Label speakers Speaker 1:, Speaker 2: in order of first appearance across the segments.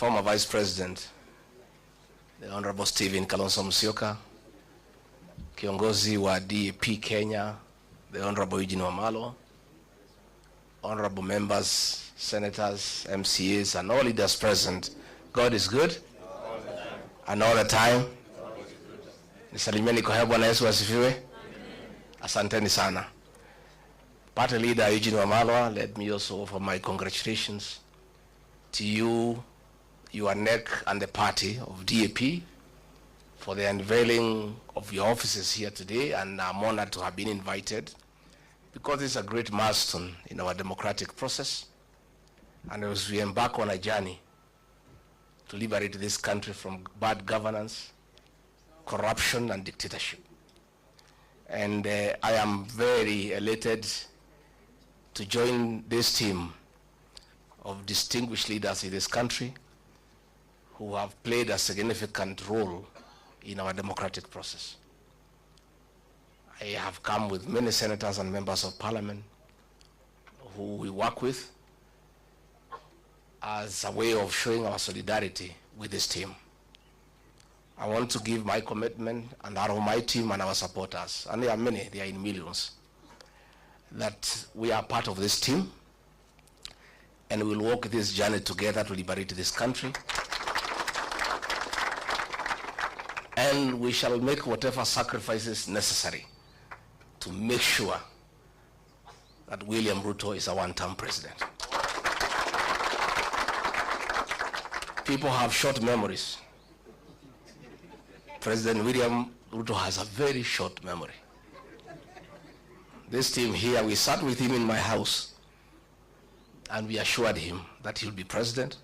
Speaker 1: former Vice President, the Honorable Stephen Kalonzo Musyoka, kiongozi wa DAP Kenya, the Honorable Eugene Wamalwa, honorable members, senators, MCAs, and all leaders present. God is good, and all the time. Nisalimieni kwa Bwana Yesu asifiwe. Asanteni sana. Party leader Eugene Wamalwa, let me also offer my congratulations to you, your NEC, and the party of DAP for the unveiling of your offices here today, and I'm honored to have been invited because it's a great milestone in our democratic process, and as we embark on a journey to liberate this country from bad governance, corruption, and dictatorship. And I am very elated to join this team of distinguished leaders in this country who have played a significant role in our democratic process. I have come with many senators and members of parliament who we work with as a way of showing our solidarity with this team. I want to give my commitment and that of my team and our supporters, and there are many, they are in millions, that we are part of this team and we'll walk this journey together to liberate this country. And we shall make whatever sacrifices necessary to make sure that William Ruto is a one-term president. People have short memories. President William Ruto has a very short memory. This team here, we sat with him in my house and we assured him that he'll be president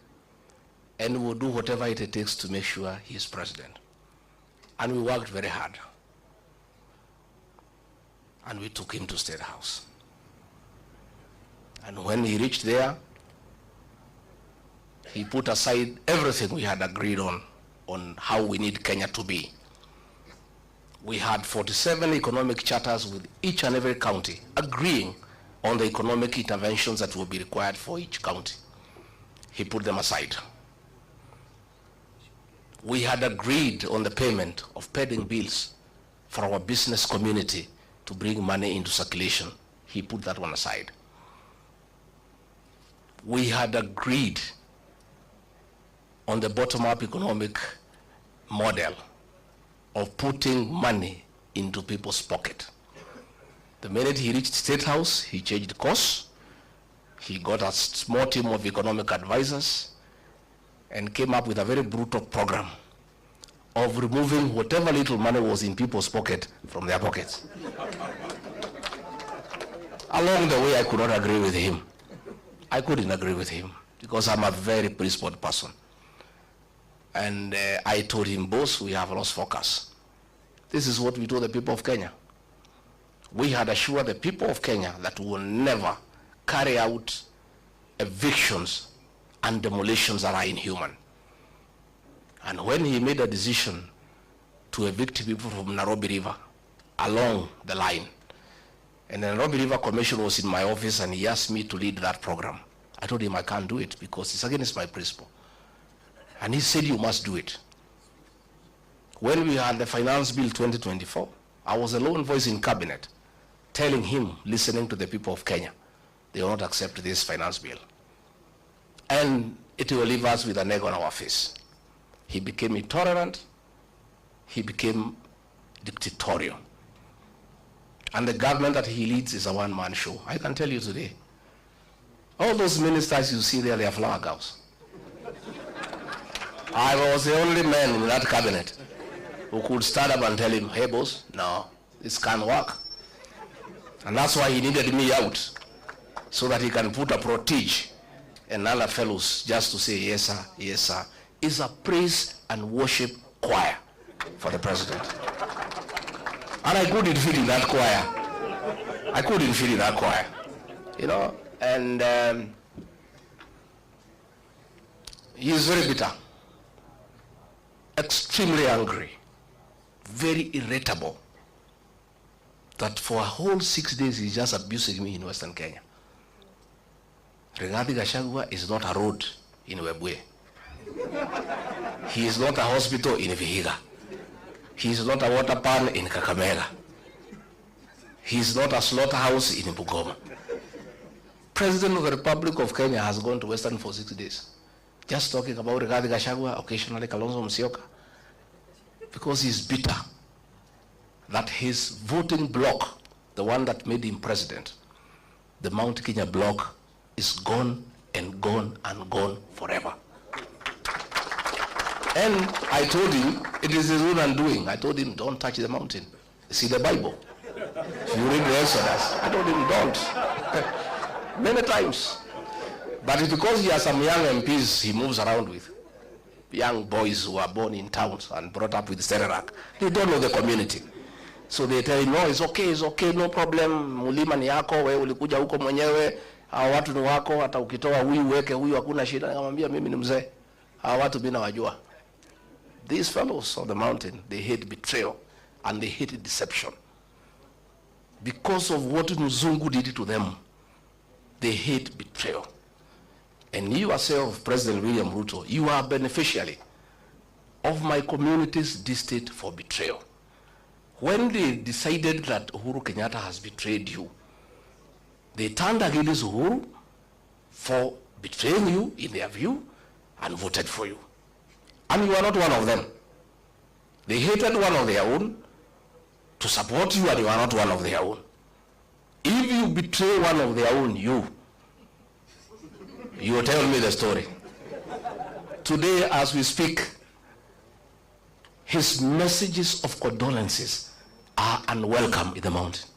Speaker 1: and we'll do whatever it takes to make sure he's president. And we worked very hard. And we took him to State House. And when he reached there, he put aside everything we had agreed on how we need Kenya to be. We had 47 economic charters with each and every county agreeing on the economic interventions that will be required for each county. He put them aside. We had agreed on the payment of pending bills for our business community to bring money into circulation. He put that one aside. We had agreed on the bottom-up economic model of putting money into people's pocket. The minute he reached State House, he changed course. He got a small team of economic advisors and came up with a very brutal program of removing whatever little money was in people's pocket from their pockets. Along the way, I could not agree with him. I couldn't agree with him because I'm a very principled person. And I told him, boss, we have lost focus. This is what we told the people of Kenya. We had assured the people of Kenya that we will never carry out evictions and demolitions that are inhuman. And when he made a decision to evict people from Nairobi River along the line, and the Nairobi River Commission was in my office and he asked me to lead that program, I told him I can't do it because it's against my principle. And he said, you must do it. When we had the Finance Bill 2024, I was a lone voice in cabinet telling him, listening to the people of Kenya, they will not accept this finance bill. And it will leave us with an egg on our face. He became intolerant. He became dictatorial. And the government that he leads is a one-man show. I can tell you today, all those ministers you see there, they are flower girls. I was the only man in that cabinet who could stand up and tell him, hey boss, no, this can't work. And that's why he needed me out, so that he can put a protege and other fellows just to say, yes sir, yes sir. It's a praise and worship choir for the president. And I couldn't fit in that choir. I couldn't fit in that choir. You know, and he is very bitter, extremely angry, very irritable, that for a whole 6 days he's just abusing me in Western Kenya. Rigathi Gachagua is not a road in Webuye. He is not a hospital in Vihiga. He is not a water pan in Kakamega. He is not a slaughterhouse in Bungoma. President of the Republic of Kenya has gone to Western for 6 days. Just talking about Rigathi Gachagua, occasionally Kalonzo Musyoka, because he's bitter that his voting bloc, the one that made him president, the Mount Kenya bloc, is gone and gone and gone forever. And I told him, it is his own undoing. I told him, don't touch the mountain. See the Bible. If you read the Exodus, I told him, don't. Many times. But it's because he has some young MPs he moves around with. Young boys who are born in towns and brought up with Serelak. They don't know the community. So they tell him, no, it's okay, no problem. Mulima ni yako, wewe ulikuja huko mwenyewe. Hawa watu ni wako, hata ukitoa huyu weke huyu hakuna shida. Nikamwambia mimi ni mzee. Hawa watu mimi nawajua. These fellows of the mountain, they hate betrayal and they hate deception. Because of what Mzungu did to them, they hate betrayal. And you yourself, President William Ruto, you are a beneficiary of my community's distaste for betrayal. When they decided that Uhuru Kenyatta has betrayed you, they turned against Uhuru for betraying you in their view and voted for you. And you are not one of them. They hated one of their own to support you, and you are not one of their own. If you betray one of their own, you will tell me the story. Today, as we speak, his messages of condolences are unwelcome in the mountain.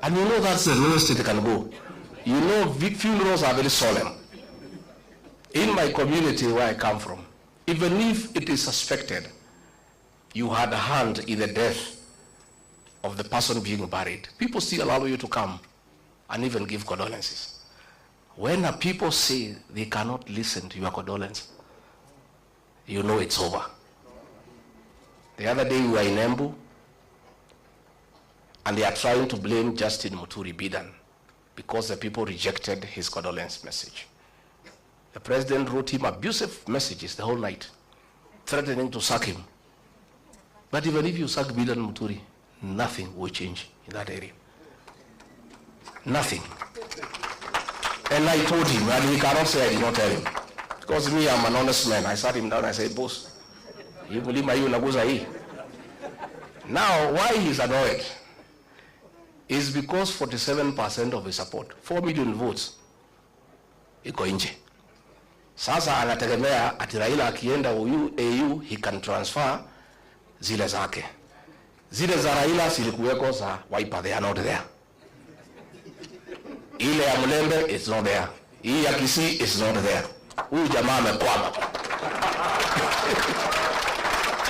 Speaker 1: And you know that's the lowest it can go. You know funerals are very solemn. In my community where I come from, even if it is suspected you had a hand in the death of the person being buried, people still allow you to come and even give condolences. When people say they cannot listen to your condolence, you know it's over. The other day we were in Embu, and they are trying to blame Justin Muturi Bidan because the people rejected his condolence message. The president wrote him abusive messages the whole night, threatening to sack him. But even if you sack Bidan Muturi, nothing will change in that area. Nothing. And I told him, and he cannot say I did not tell him. Because me, I'm an honest man. I sat him down and I said, boss, you believe my now, why he's annoyed is because 47% of his support, 4 million votes, iko nje. Sasa anategemea ati Raila akienda AU, he can transfer zile zake. Zile za Raila zilikuweko za Wiper, they are not there. Ile ya Mlembe, it's not there. Hii ya Kisii, it's not there. Huyu jamaa amekwama.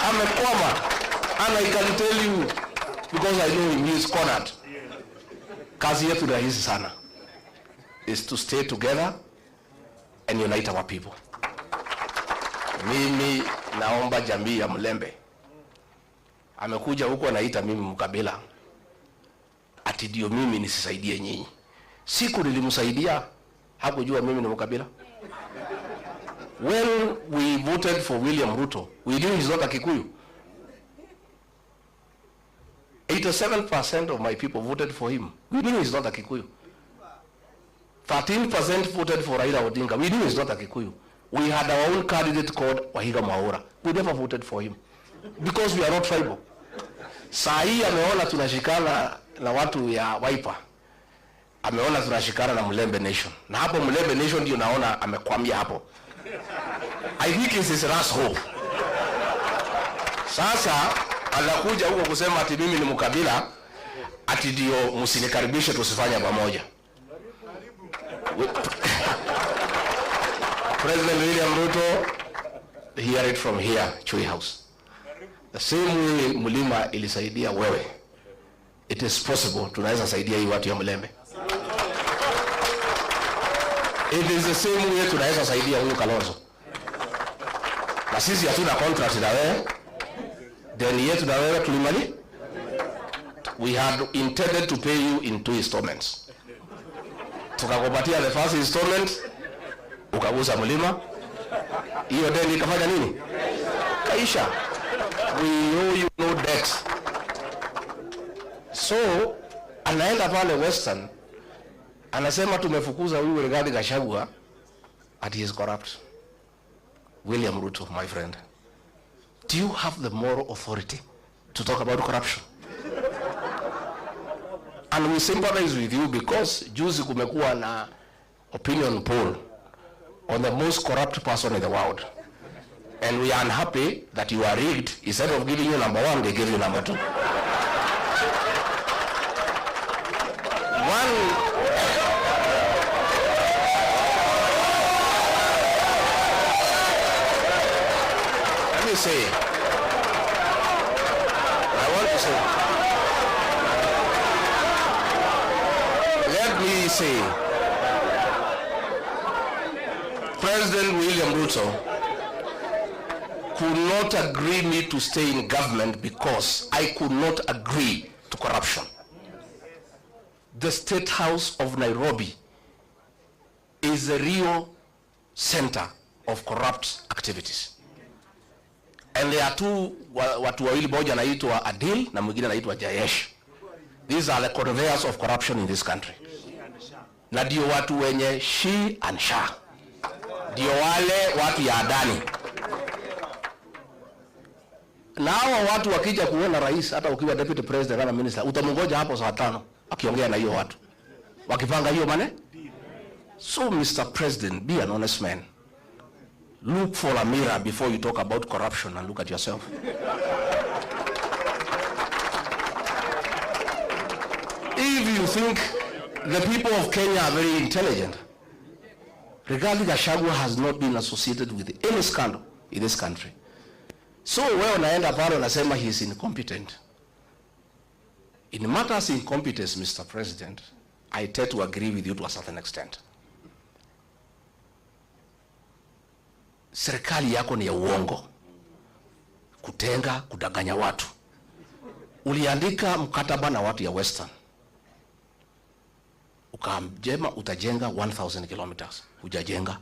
Speaker 1: Amekwama. And I can tell you, because I know him, he is cornered. Kazi yetu rahisi sana is to stay together and unite our people. Mimi naomba jamii ya Mlembe. Amekuja huko anaita mimi mkabila. Ati ndio mimi nisisaidie nyinyi. Siku nilimsaidia, hakujua mimi ni mkabila. When we voted for William Ruto, we knew he's not a Kikuyu. 87% of my people voted for him. We knew he's not a Kikuyu. 13% voted for Raila Odinga. We knew he's not a Kikuyu. We had our own candidate called Wahiga Mwaura. We never voted for him because we are not tribal. Saa hii ameona tunashikana na watu ya Wiper. Ameona tunashikana na Mlembe Nation. Na hapo Mlembe Nation ndio naona amekwamia hapo. I think it's his last hope. Sasa anakuja huko kusema ati mimi ni mkabila, ati ndio msinikaribishe tusifanye pamoja. President William Ruto, hear it from here, Chui House. The same way Mulima ilisaidia wewe, it is possible tunaweza saidia hii watu ya Mlembe. It is the same way tunaweza saidia huyu Kalonzo. Na sisi hatuna contract na wewe. Deni yetu na wewe tulimali. We had intended to pay you in 2 installments. Tukakupatia the first installment, ukagusa Mulima. Hiyo deni ikafanya nini? Kaisha. We owe you no debt. So anaenda pale Western anasema tumefukuza huyu Rigathi Gachagua and he is corrupt. William Ruto, my friend, do you have the moral authority to talk about corruption? And we sympathize with you because juzi kumekuwa na opinion poll on the most corrupt person in the world. And we are unhappy that you are rigged. Instead of giving you number one, they give you number two. Let me say, I want to say, let me say, President William Ruto could not agree me to stay in government because I could not agree to corruption. The State House of Nairobi is the real center of corrupt activities. And there are two watu wawili, moja anaitwa Adil na mwingine anaitwa Jayesh. These are the conveyors of corruption in this country. Na ndio watu wenye she and sha. Ndio wale watu ya Adani. Na hawa watu wakija kuona rais, hata ukiwa deputy president na minister, utamungoja hapo saa 5 akiongea na hiyo watu wakipanga hiyo mane. So Mr. President, be an honest man. Look for a mirror before you talk about corruption and look at yourself. If you think the people of Kenya are very intelligent, Rigathi Gachagua has not been associated with any scandal in this country. So wewe unaenda pale unasema he is incompetent. In matters incompetence, Mr. President, I tend to agree with you to a certain extent. Serikali yako ni ya uongo, kutenga, kudanganya watu. Uliandika mkataba na watu ya Western, ukamjema utajenga 1000 kilometers, hujajenga.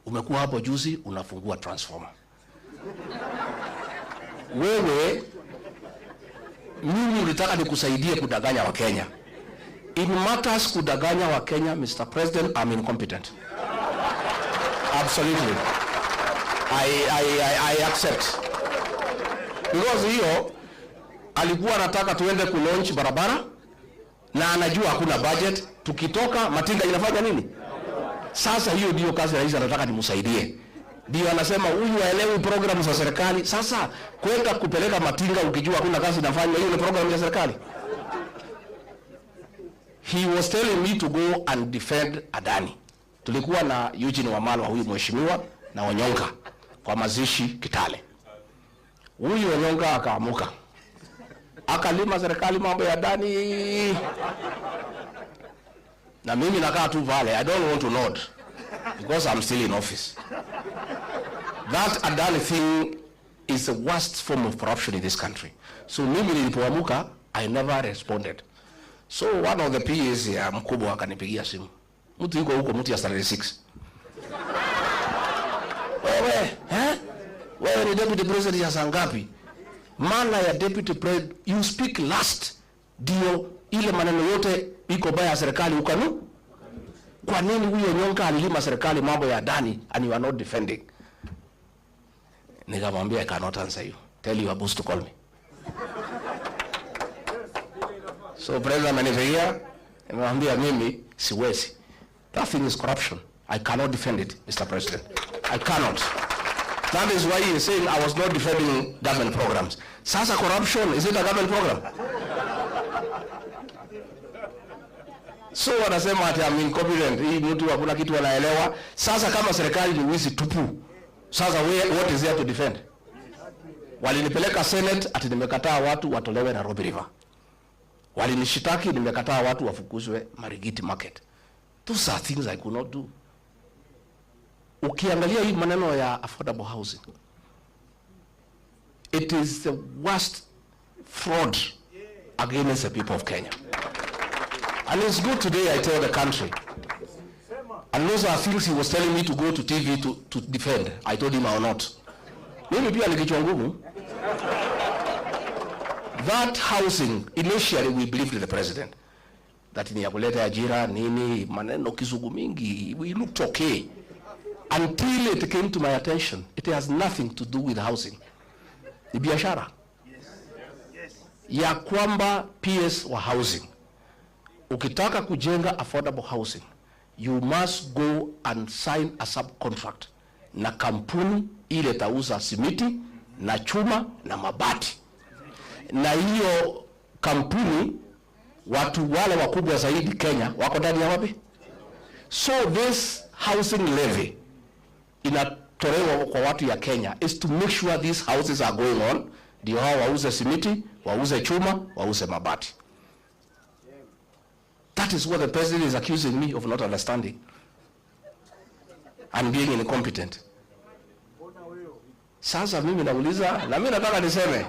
Speaker 1: Umekuwa hapo juzi unafungua transformer. Wewe mimi ulitaka nikusaidie kudanganya wa Kenya. In matters kudanganya wa Kenya, Mr. President, I'm incompetent. Absolutely. I accept. Because hiyo alikuwa anataka tuende ku-launch barabara na anajua hakuna budget, tukitoka matinga inafanya nini? Sasa hiyo ndio kazi rais anataka nimsaidie. Ndio anasema huyu haelewi programu za serikali. Sasa kwenda kupeleka matinga ukijua hakuna kazi inafanywa, hiyo ni programu ya serikali. He was telling me to go and defend Adani. Tulikuwa na Eugene Wamalwa, huyu mheshimiwa, na Onyonga kwa mazishi Kitale. Huyu Onyonga akaamuka, akalima serikali mambo ya Adani, na mimi nakaa tu pale. I don't want to nod because I'm still in office. That Adani thing is the worst form of corruption in this country. So mimi nilipoamuka, I never responded. So one of the PAs ya mkubwa akanipigia simu. Mtu yuko huko, mtu ya salary 6. Wewe ni deputy president ya sangapi? Maana ya deputy president, you speak last. Dio ile maneno yote iko baya serikali ukanu. Kwa nini huyo Nyonga alilima serikali mambo ya Adani and you are not defending? Nikamwambia I cannot answer you. Tell your boss to call me. So president amenifikia, nimemwambia mimi siwezi. That thing is corruption. I cannot defend it, Mr. President. I cannot. That is why he is saying I was not defending government programs. Sasa corruption, is it a government program? So wanasema ati I'm incompetent. Hii mtu hakuna kitu anaelewa. Sasa kama serikali ni wizi tupu, sasa what is there to defend? Walinipeleka Senate ati nimekataa watu watolewe Nairobi River. Walinishitaki nimekataa watu wafukuzwe Marigiti Market. Those are things I could not do. Ukiangalia hii maneno ya affordable housing, it is the worst fraud against the people of Kenya. And it's good today I tell the country, And those are things he was telling me to go to TV to defend. I told him I will not. Mimi pia nikichwa ngumu. That housing, initially we believed in the president. That ni ya kuleta ajira, nini, maneno kizungu mingi, we looked okay. Until it came to my attention, it has nothing to do with housing. Ni biashara. Ya kwamba PS wa housing. Ukitaka kujenga affordable housing, you must go and sign a subcontract na kampuni ile tauza simiti na chuma na mabati. Na hiyo kampuni watu wale wakubwa zaidi Kenya wako ndani ya wapi? So this housing levy inatolewa kwa watu ya Kenya is to make sure these houses are going on, ndio hao wauze simiti, wauze chuma, wauze mabati. That is what the president is accusing me of not understanding and being incompetent. Sasa mimi nauliza, na mimi nataka niseme,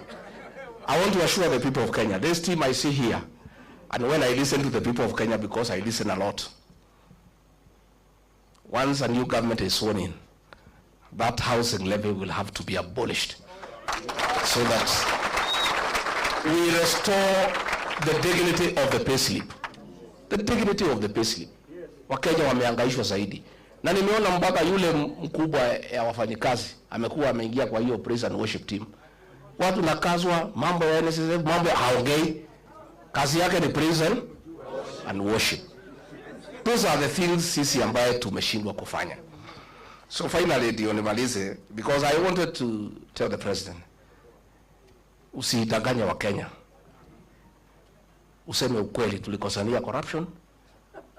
Speaker 1: I want to assure the people of Kenya, this team I see here, and when I listen to the people of Kenya, because I listen a lot, once a new government is sworn in, that housing levy will have to be abolished so that we restore the dignity of the payslip. The dignity of the payslip. Wakenya wamehangaishwa zaidi. Na nimeona mpaka yule mkubwa ya wafanyikazi amekuwa ameingia kwa hiyo praise and worship team. Watu nakazwa mambo ya NSSF, mambo haongei. Kazi yake ni praise and worship. Those are the things sisi ambaye tumeshindwa kufanya. So finally ndio nimalize, because I wanted to tell the president, usidanganye wa Kenya. Useme ukweli, tulikosania corruption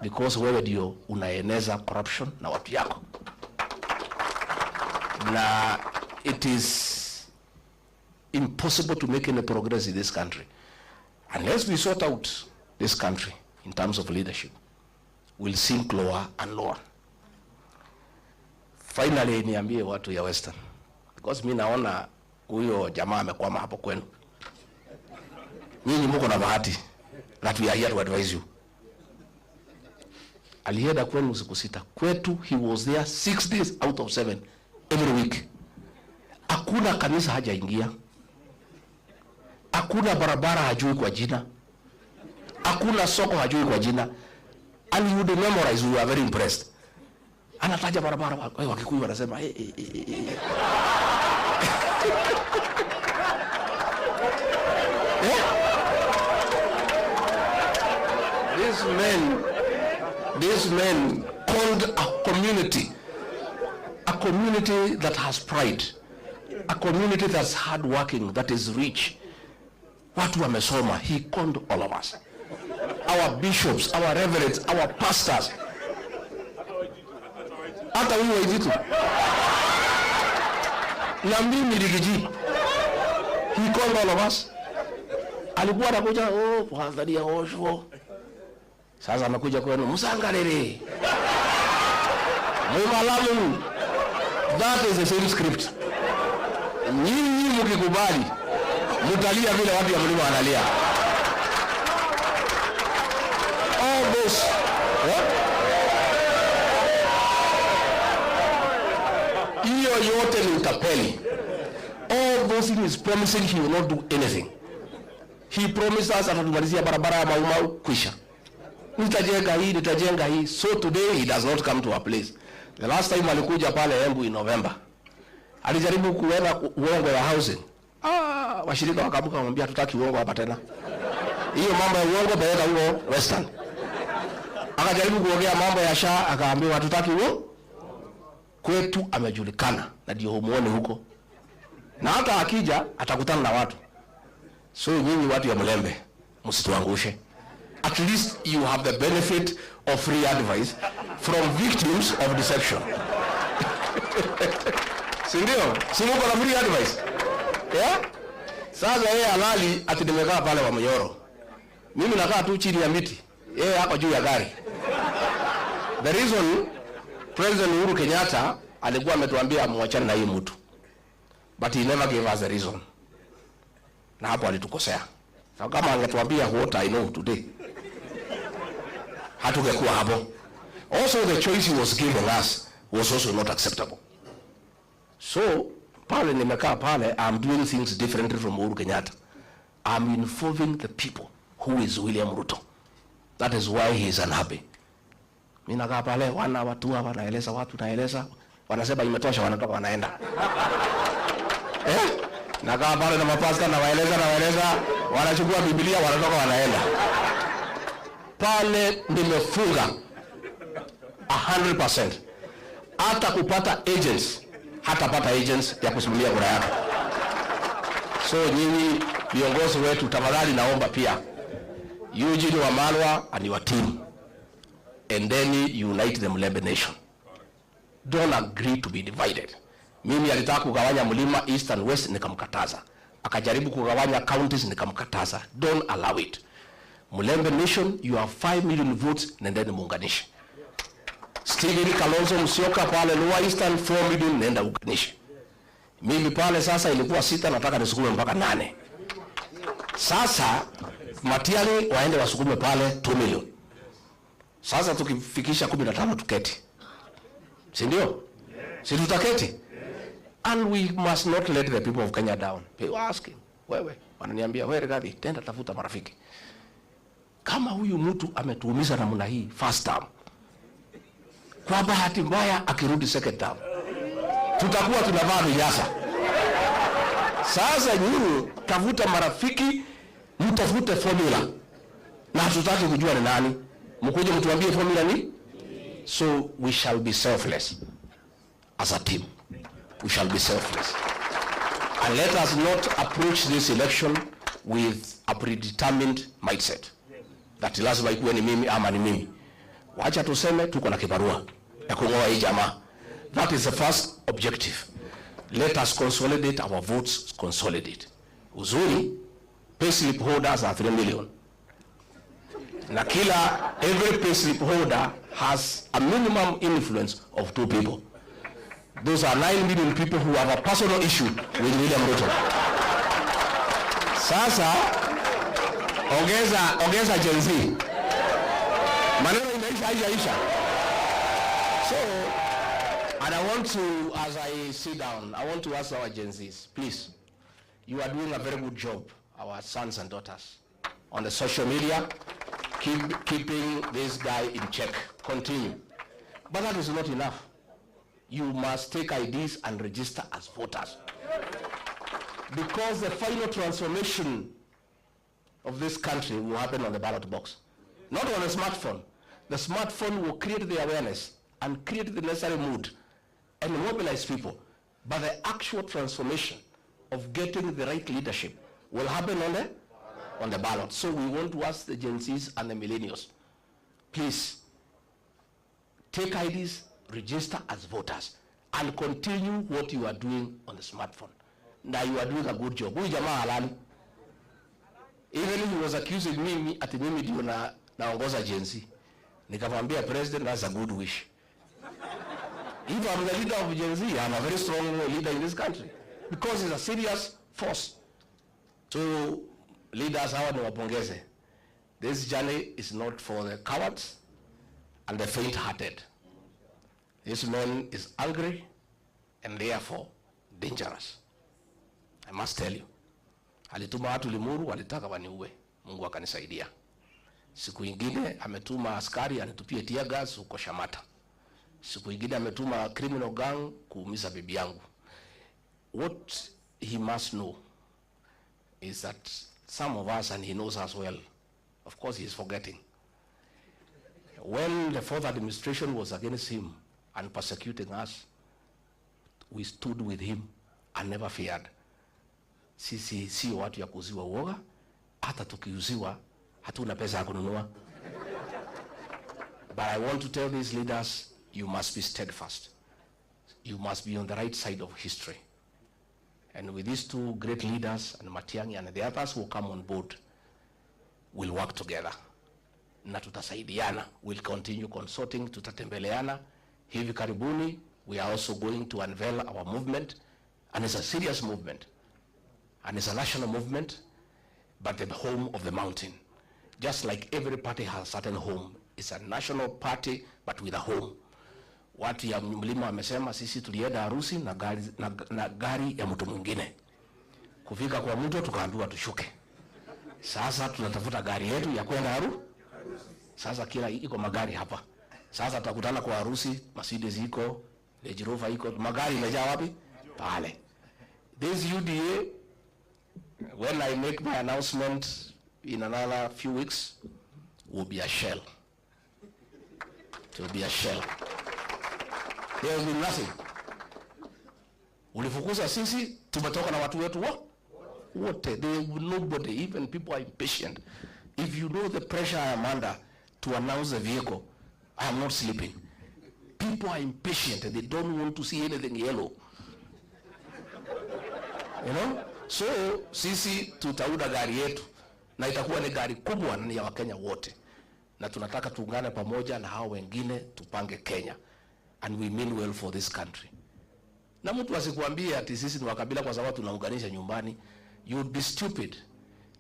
Speaker 1: because wewe ndio unaeneza corruption na watu yako. Na it is impossible to make any progress in this country unless we sort out this country in terms of leadership. We'll sink lower and lower. Finally niambie watu ya Western, because mimi naona huyo jamaa amekwama hapo kwenu. Nyinyi mko na bahati that we are here to advise you. Alienda kwenu siku 6. Kwetu he was there 6 days out of 7 every week. Hakuna kanisa hajaingia. Hakuna barabara hajui kwa jina. Hakuna soko hajui kwa jina. And you would memorize, we are very impressed. Anataja barabara, Wakikuyu wanasema These men called a community that has pride, a community that's hardworking, that is rich. Watu wamesoma. He called all of us, our bishops, our reverends, our pastors. Hata huyu Waititu na mimi Rigiji, he called all of us. Alikuwa anakuja kuangalia osho. Sasa amekuja kwenu msangalele. Mwalamu. That is the same script. Nyinyi mkikubali mtalia vile watu ya mlima wanalia. All this. Hiyo yote ni utapeli. All those things promising he will not do anything. He promised us atatumalizia barabara ya Mau kwisha. Nitajenga hii. So today he does not come to our place. The last time alikuja pale Embu in November, alijaribu kuenda uongo ya housing. Washirika wakabuka wamwambia tutaki uongo hapa tena. Hiyo mambo ya uongo peleka huko Western. Akajaribu kuongea mambo ya SHA, akaambiwa hatutaki uongo. Kwetu amejulikana na ndio humuone huko. Na hata akija atakutana na watu. So nyinyi watu ya Mlembe msituangushe. At least you have the benefit of free advice from victims of deception. Sindio? Simuko na free advice. Yeah? Sasa yeye halali atidemekaa pale wa Mnyoro. Mimi nakaa tu chini ya miti. Yeye hako juu ya gari. The reason President Uhuru Kenyatta alikuwa ametuambia muachane na hii mtu, but he never gave us a reason. Na hapo alitukosea. So kama angetuambia what I know today, hatungekuwa hapo. Also, the choice he was giving us was also not acceptable. So, pale nimekaa pale, I'm doing things differently from Uhuru Kenyatta. I'm involving the people who is William Ruto. That is why he is unhappy. Mimi nakaa pale, watu wanaeleza watu naeleza, wanasema imetosha, wanatoka wanaenda. Nakaa pale na mapasta na waeleza, wanachukua Biblia wanatoka wanaenda. Pale nimefunga 100%. Hata kupata agents, hatapata agents ya kusimamia kura yake. So nyinyi viongozi wetu, tafadhali naomba pia Eugene Wamalwa and your team, and then unite the Mulembe nation. Don't agree to be divided. Mimi alitaka kugawanya mlima east and west, nikamkataza. Akajaribu kugawanya counties, nikamkataza. Don't allow it. Mulembe nation, you have 5 million votes, nendeni muunganishe. Stephen Kalonzo Musyoka pale Lower Eastern 4 million, nenda uunganishe. Mimi pale sasa ilikuwa 6, nataka nisukume mpaka 8. Sasa Matiang'i waende wasukume pale 2 million. Sasa tukifikisha 15 tuketi. Si ndio? Si tutaketi? And we must not let the people of Kenya down. They were asking, wewe, wananiambia, wewe Rigathi, tenda tafuta marafiki. Kama huyu mtu ametuumiza namna hii first term, kwa bahati mbaya akirudi second term, tutakuwa tunavaa vinyasa. Sasa nyinyi tafuta marafiki, mtafute formula. Na hatutaki kujua ni nani. Mkuje mtuambie formula ni? So we shall be selfless as a team. We shall be selfless. And let us not approach this election with a predetermined mindset. That lazima ikuwe ni mimi ama ni mimi. Wacha tuseme tuko na kibarua ya kungoa hii jamaa. That is the first objective. Let us consolidate our votes, consolidate. Uzuri, payslip holders are 3 million. Na kila, every payslip holder has a minimum influence of 2 people. Those are 9 million people who have a personal issue with William Ruto. Sasa, ongeza Gen Z. Maneno inaisha. So, and I want to, as I sit down, I want to ask our Gen Zs, please, you are doing a very good job, our sons and daughters, on the social media, keeping this guy in check. Continue. But that is not enough. You must take IDs and register as voters. Because the final transformation of this country will happen on the ballot box. Not on a smartphone. The smartphone will create the awareness and create the necessary mood and mobilize people. But the actual transformation of getting the right leadership will happen on the ballot. So we want to ask the Gen Zs and the millennials, please take IDs, register as voters, and continue what you are doing on the smartphone. Now you are doing a good job. Huyu jamaa halali. Even he was accusing me ati mimi ndio naongoza Gen Z. Nikamwambia president, that's a good wish. If I'm the leader of Gen Z, I'm a very strong leader in this country. Because it's a serious force. So leaders hawa niwapongeze. This journey is not for the cowards and the faint-hearted. This man is angry and therefore dangerous. I must tell you. Alituma watu Limuru walitaka waniue. Mungu akanisaidia. Siku ingine ametuma askari anitupie tear gas huko Shamata. Siku ingine ametuma criminal gang kuumiza bibi yangu. What he must know is that some of us, and he knows us well, of course he is forgetting. When the fourth administration was against him and persecuting us, we stood with him and never feared. Sisi si watu ya kuziwa uoga, hata tukiuziwa hatuna pesa ya kununua. But I want to tell these leaders, you must be steadfast. You must be on the right side of history. And with these two great leaders, and Matiang'i and the others who come on board, we'll work together. Na tutasaidiana. We'll continue consulting, tutatembeleana. Hivi karibuni, we are also going to unveil our movement. And it's a serious movement. And it's a national movement, but the home of the mountain. Just like every party has a certain home It's a national party but with a home. Watu ya mlima wamesema sisi tulienda harusi na gari ya mtu mwingine. Kufika kwa mtu tukaambiwa tushuke. Sasa tunatafuta gari yetu ya kwenda harusi. Sasa kila iko magari hapa. Sasa tutakutana kwa harusi, Mercedes iko, Range Rover iko, magari imejaa wapi? Pale. This UDA, when I make my announcement in another few weeks, will be a shell. It will be a shell. There will be nothing. Ulifukuza sisi, tumetoka na watu wetu wote. Nobody, even people are impatient. If you know the pressure I am under to announce the vehicle, I am not sleeping. People are impatient and they don't want to see anything yellow. You know? So, sisi tutauda gari yetu na itakuwa ni gari kubwa ni ya Wakenya wote. Na tunataka tuungane pamoja na hao wengine tupange Kenya. And we mean well for this country. Na mtu asikuambie ati sisi ni wakabila kwa sababu tunaunganisha nyumbani. You would be stupid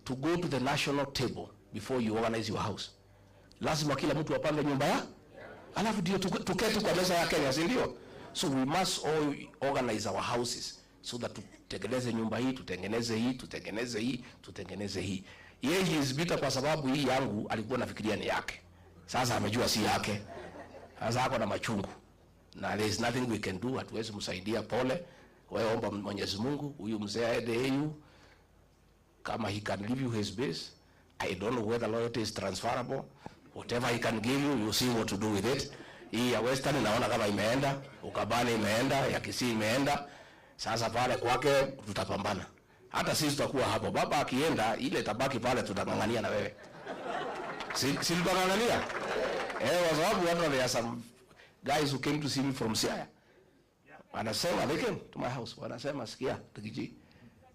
Speaker 1: to go to the national table before you organize your house. Lazima kila mtu apange nyumba ya. Alafu ndio tuketi kwa meza ya Kenya, si ndio? So we must all organize our houses so that tutengeneze nyumba hii, tutengeneze hii, tutengeneze hii, tutengeneze hii. Yeye is bitter kwa sababu hii yangu alikuwa anafikiria ni yake. Sasa amejua si yake. Sasa ako na machungu. Na there is nothing we can do, hatuwezi msaidia, pole. Wewe omba Mwenyezi Mungu, huyu mzee aende EU kama he can give you his base. I don't know whether loyalty is transferable. Whatever he can give you, you see what to do with it. Hii ya Western naona kama imeenda, Ukabani imeenda, ya Kisii imeenda. Sasa pale kwake tutapambana. Hata sisi tutakuwa hapo. Baba akienda, ile tabaki pale tutangangania na wewe. Si tutangangania? Kwa sababu there are some guys who came to see me from Siaya. Wanasema, they came to my house. Wanasema, sikia, Tukiji,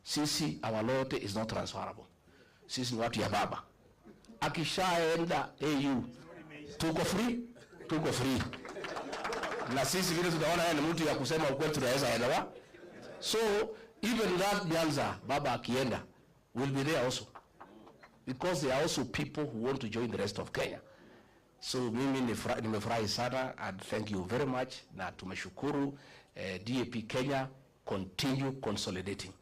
Speaker 1: sisi, our loyalty is not transferable. Sisi ni watu ya baba. Akishaenda AU, tuko free. Na sisi vile tutaona yeye ni mtu ya kusema ukweli tunaweza elewa. So, even that Nyanza, baba akienda, will be there also. Because there are also people who want to join the rest of Kenya. So mimi nimefurahi sana and thank you very much na tumeshukuru. DAP Kenya continue consolidating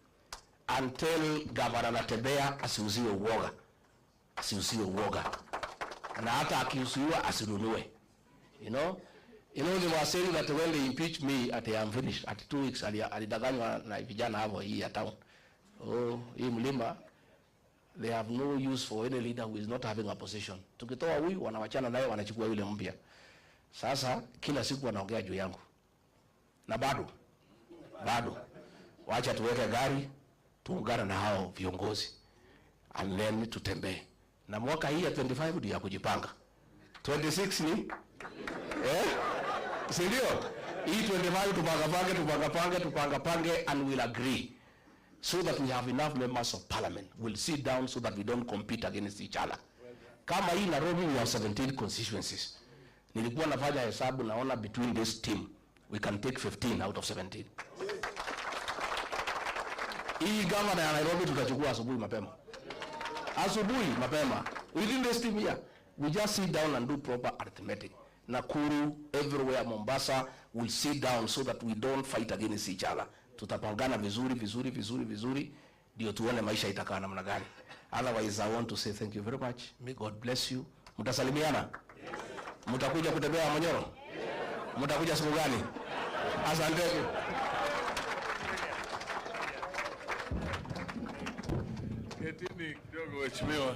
Speaker 1: until Governor Natembea asiuziwe uoga na hata akiuziwa asinunue. You know they were saying that when they impeach me at I am finished at 2 weeks alidanganywa na vijana hapo hii ya town. Hii mlima, they have no use for any leader who is not having a position. Tukitoa huyu wanawachana naye wanachukua yule mpya. Sasa kila siku wanaongea juu yangu. Na bado wacha tuweke gari tuungane na hao viongozi and then tutembee. Na mwaka hii ya 25 ndio ya kujipanga. 26 ni si ndio? Hii 25 tupangapange and we'll agree so that we have enough members of parliament. We'll sit down so that we don't compete against each other. Kama hii Nairobi we have 17 constituencies. Nilikuwa nafanya hesabu naona between this team we can take 15 out of 17. Hii governor ya Nairobi tutachukua asubuhi mapema. Within this team here, we just sit down and do proper arithmetic. Nakuru, everywhere, Mombasa, we'll sit down so that we don't fight against each other. Tutapangana vizuri, ndio tuone maisha itakaa namna gani. Otherwise, I want to say thank you very much. May God bless you. Mtasalimiana? Mtakuja kutembea Monyoro? Mtakuja siku gani? Asante.
Speaker 2: Ketini kidogo mheshimiwa.